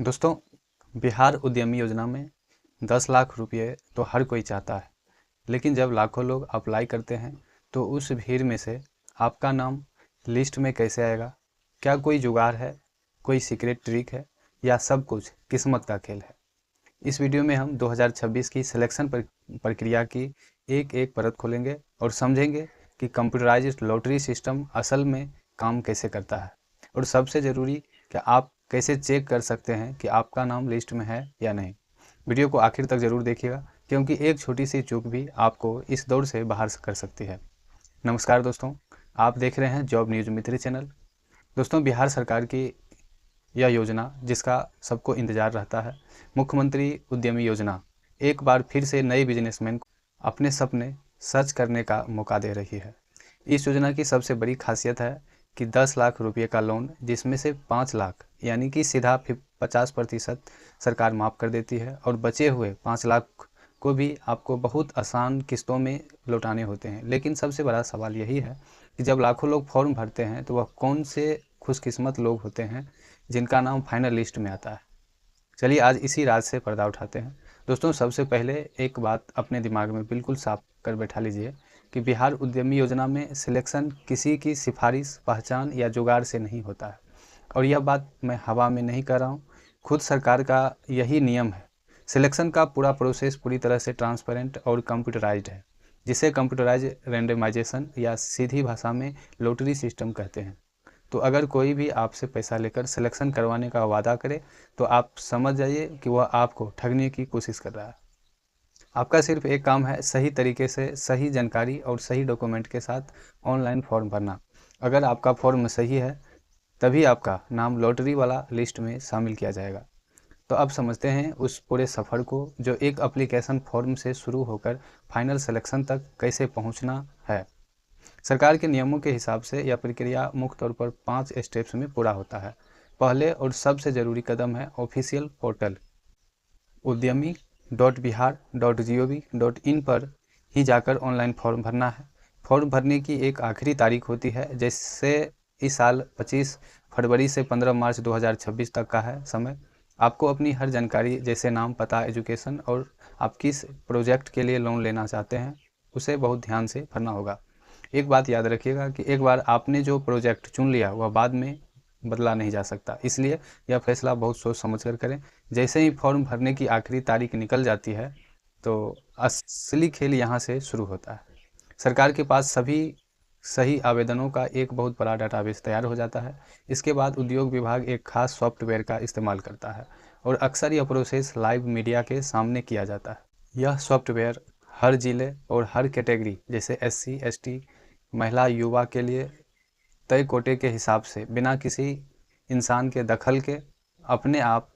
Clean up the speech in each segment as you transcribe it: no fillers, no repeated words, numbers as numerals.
दोस्तों, बिहार उद्यमी योजना में 10 लाख रुपये तो हर कोई चाहता है, लेकिन जब लाखों लोग अप्लाई करते हैं तो उस भीड़ में से आपका नाम लिस्ट में कैसे आएगा? क्या कोई जुगाड़ है, कोई सीक्रेट ट्रिक है या सब कुछ किस्मत का खेल है? इस वीडियो में हम 2026 की सिलेक्शन प्रक्रिया की एक-एक परत खोलेंगे और समझेंगे कि कंप्यूटराइज्ड लॉटरी सिस्टम असल में काम कैसे करता है और सबसे ज़रूरी कि आप कैसे चेक कर सकते हैं कि आपका नाम लिस्ट में है या नहीं। वीडियो को आखिर तक ज़रूर देखिएगा, क्योंकि एक छोटी सी चूक भी आपको इस दौड़ से बाहर कर सकती है। नमस्कार दोस्तों, आप देख रहे हैं जॉब न्यूज़ मित्री चैनल। दोस्तों, बिहार सरकार की यह योजना जिसका सबको इंतज़ार रहता है, मुख्यमंत्री उद्यमी योजना, एक बार फिर से नए बिजनेसमैन को अपने सपने सच करने का मौका दे रही है। इस योजना की सबसे बड़ी खासियत है कि 10 लाख रुपये का लोन, जिसमें से 5 लाख यानी कि सीधा 50% सरकार माफ़ कर देती है और बचे हुए 5 लाख को भी आपको बहुत आसान किस्तों में लौटाने होते हैं। लेकिन सबसे बड़ा सवाल यही है कि जब लाखों लोग फॉर्म भरते हैं तो वह कौन से खुशकिस्मत लोग होते हैं जिनका नाम फाइनल लिस्ट में आता है। चलिए आज इसी राज से पर्दा उठाते हैं। दोस्तों, सबसे पहले एक बात अपने दिमाग में बिल्कुल साफ कर बैठा लीजिए कि बिहार उद्यमी योजना में सिलेक्शन किसी की सिफारिश, पहचान या जुगाड़ से नहीं होता है। और यह बात मैं हवा में नहीं कर रहा हूँ, खुद सरकार का यही नियम है। सिलेक्शन का पूरा प्रोसेस पूरी तरह से ट्रांसपेरेंट और कंप्यूटराइज्ड है, जिसे कंप्यूटराइज रैंडमाइजेशन या सीधी भाषा में लॉटरी सिस्टम कहते हैं। तो अगर कोई भी आपसे पैसा लेकर सिलेक्शन करवाने का वादा करे तो आप समझ जाइए कि वह आपको ठगने की कोशिश कर रहा है। आपका सिर्फ एक काम है, सही तरीके से सही जानकारी और सही डॉक्यूमेंट के साथ ऑनलाइन फॉर्म भरना। अगर आपका फॉर्म सही है तभी आपका नाम लॉटरी वाला लिस्ट में शामिल किया जाएगा। तो अब समझते हैं उस पूरे सफ़र को, जो एक एप्लीकेशन फॉर्म से शुरू होकर फाइनल सिलेक्शन तक कैसे पहुंचना है। सरकार के नियमों के हिसाब से यह प्रक्रिया मुख्य तौर पर 5 स्टेप्स में पूरा होता है। पहले और सबसे ज़रूरी कदम है ऑफिशियल पोर्टल udyami.bihar.gov.in पर ही जाकर ऑनलाइन फॉर्म भरना है। फॉर्म भरने की एक आखिरी तारीख होती है, जैसे इस साल 25 फरवरी से 15 मार्च 2026 तक का है समय। आपको अपनी हर जानकारी, जैसे नाम, पता, एजुकेशन और आप किस प्रोजेक्ट के लिए लोन लेना चाहते हैं, उसे बहुत ध्यान से भरना होगा। एक बात याद रखिएगा कि एक बार आपने जो प्रोजेक्ट चुन लिया वह बाद में बदला नहीं जा सकता, इसलिए यह फैसला बहुत सोच समझ कर करें। जैसे ही फॉर्म भरने की आखिरी तारीख निकल जाती है तो असली खेल यहाँ से शुरू होता है। सरकार के पास सभी सही आवेदनों का एक बहुत बड़ा डाटाबेस तैयार हो जाता है। इसके बाद उद्योग विभाग एक खास सॉफ्टवेयर का इस्तेमाल करता है और अक्सर यह प्रोसेस लाइव मीडिया के सामने किया जाता है। यह सॉफ्टवेयर हर जिले और हर कैटेगरी, जैसे SC, ST, महिला, युवा के लिए तय कोटे के हिसाब से बिना किसी इंसान के दखल के अपने आप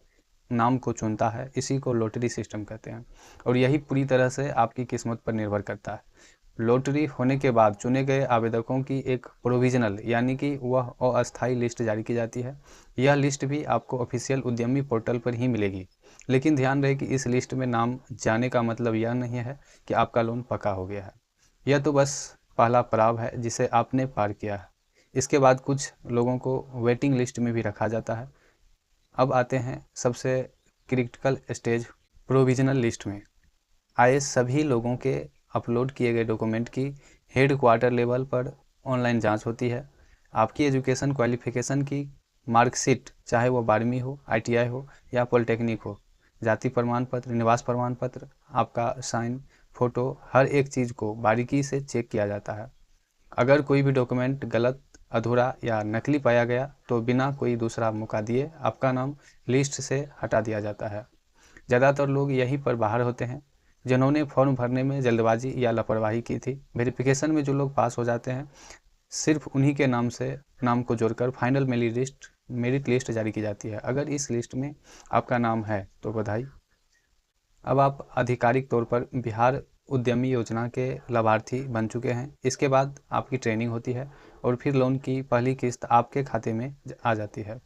नाम को चुनता है। इसी को लॉटरी सिस्टम कहते हैं और यही पूरी तरह से आपकी किस्मत पर निर्भर करता है। लॉटरी होने के बाद चुने गए आवेदकों की एक प्रोविजनल यानी कि वह अस्थायी लिस्ट जारी की जाती है। यह लिस्ट भी आपको ऑफिशियल उद्यमी पोर्टल पर ही मिलेगी। लेकिन ध्यान रहे कि इस लिस्ट में नाम जाने का मतलब यह नहीं है कि आपका लोन पक्का हो गया है। यह तो बस पहला पड़ाव है जिसे आपने पार किया है। इसके बाद कुछ लोगों को वेटिंग लिस्ट में भी रखा जाता है। अब आते हैं सबसे क्रिटिकल स्टेज, प्रोविजनल लिस्ट में आए सभी लोगों के अपलोड किए गए डॉक्यूमेंट की हेड क्वार्टर लेवल पर ऑनलाइन जांच होती है। आपकी एजुकेशन क्वालिफिकेशन की मार्कशीट, चाहे वो 12वीं हो, ITI हो या पॉलिटेक्निक हो, जाति प्रमाण पत्र, निवास प्रमाण पत्र, आपका साइन, फ़ोटो, हर एक चीज़ को बारीकी से चेक किया जाता है। अगर कोई भी डॉक्यूमेंट गलत, अधूरा या नकली पाया गया तो बिना कोई दूसरा मौका दिए आपका नाम लिस्ट से हटा दिया जाता है। ज़्यादातर लोग यहीं पर बाहर होते हैं जिन्होंने फॉर्म भरने में जल्दबाजी या लापरवाही की थी। वेरिफिकेशन में जो लोग पास हो जाते हैं, सिर्फ उन्हीं के नाम को जोड़कर फाइनल मेरिट लिस्ट जारी की जाती है। अगर इस लिस्ट में आपका नाम है तो बधाई, अब आप आधिकारिक तौर पर बिहार उद्यमी योजना के लाभार्थी बन चुके हैं। इसके बाद आपकी ट्रेनिंग होती है और फिर लोन की पहली किस्त आपके खाते में आ जाती है।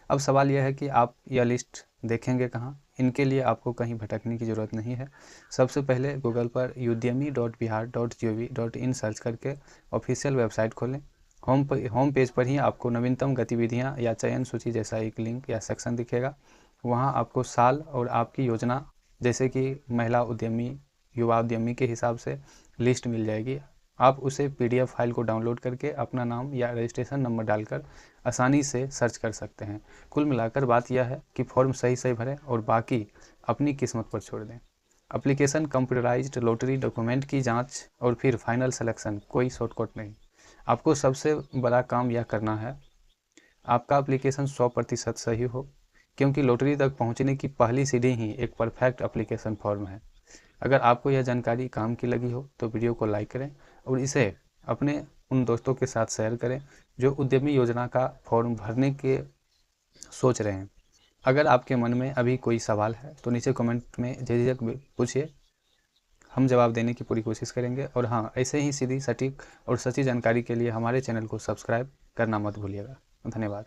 अब सवाल यह है कि आप यह लिस्ट देखेंगे कहाँ? इनके लिए आपको कहीं भटकने की ज़रूरत नहीं है। सबसे पहले गूगल पर udemy.bihar.gov.in सर्च करके ऑफिशियल वेबसाइट खोलें। होम पेज पर ही आपको नवीनतम गतिविधियां या चयन सूची जैसा एक लिंक या सेक्शन दिखेगा। वहाँ आपको साल और आपकी योजना, जैसे कि महिला उद्यमी, युवा उद्यमी के हिसाब से लिस्ट मिल जाएगी। आप उसे PDF फाइल को डाउनलोड करके अपना नाम या रजिस्ट्रेशन नंबर डालकर आसानी से सर्च कर सकते हैं। कुल मिलाकर बात यह है कि फॉर्म सही सही भरें और बाकी अपनी किस्मत पर छोड़ दें। एप्लीकेशन, कंप्यूटराइज्ड लॉटरी, डॉक्यूमेंट की जांच और फिर फाइनल सिलेक्शन, कोई शॉर्टकट नहीं। आपको सबसे बड़ा काम यह करना है, आपका एप्लीकेशन 100% सही हो, क्योंकि लॉटरी तक पहुंचने की पहली सीढ़ी ही एक परफेक्ट एप्लीकेशन फॉर्म है। अगर आपको यह जानकारी काम की लगी हो तो वीडियो को लाइक करें और इसे अपने उन दोस्तों के साथ शेयर करें जो उद्यमी योजना का फॉर्म भरने के सोच रहे हैं। अगर आपके मन में अभी कोई सवाल है तो नीचे कमेंट में झिझक पूछिए, हम जवाब देने की पूरी कोशिश करेंगे। और हाँ, ऐसे ही सीधी, सटीक और सच्ची जानकारी के लिए हमारे चैनल को सब्सक्राइब करना मत भूलिएगा। धन्यवाद।